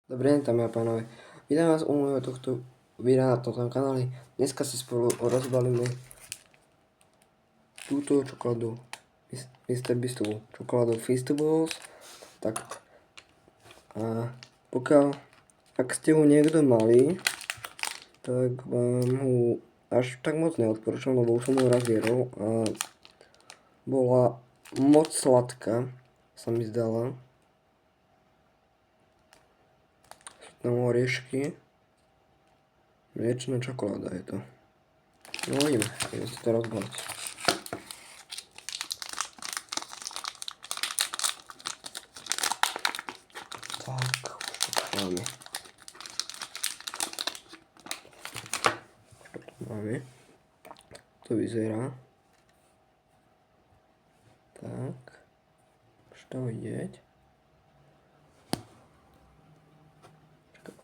Dobrý deň, dámy a pánovi. Vítam vás u môjho tohto videa na tomto kanáli. Dneska si spolu rozbalíme túto čokoládu Mr. Beastovú čokoládu Feastables. Tak a ak ste ho niekto mali, tak vám ho až tak moc neodporúčam, lebo už som ho raz jedol a bola moc sladká, sa mi zdala. Tam oriešky, mliečna čokoláda je to. No ideme si to rozbaliť. Tak, už to máme. To vyzerá. Tak, už to vidieť.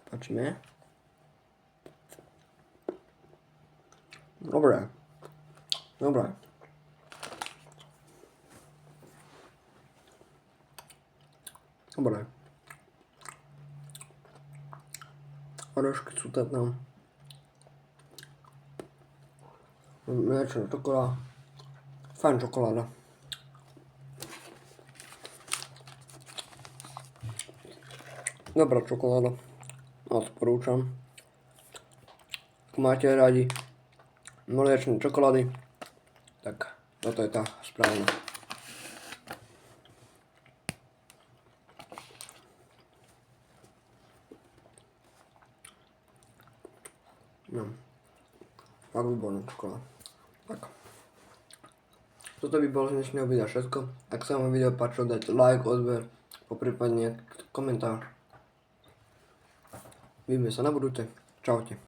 Pačme. Dobré. Dobré. Dobré. Orešky sú tam. Mliečna čokoláda. Fajn čokoláda. Dobrá čokoláda. Odporúčam. Ak máte radi mliečne čokolády, tak toto je tá správna. No. Fakt výborná čokoláda. Tak. Toto by bolo z dnešného videa všetko. Ak sa vám video páčilo, dajte like, odber, poprípadne komentár. Vidíme sa na budúce. Čaute.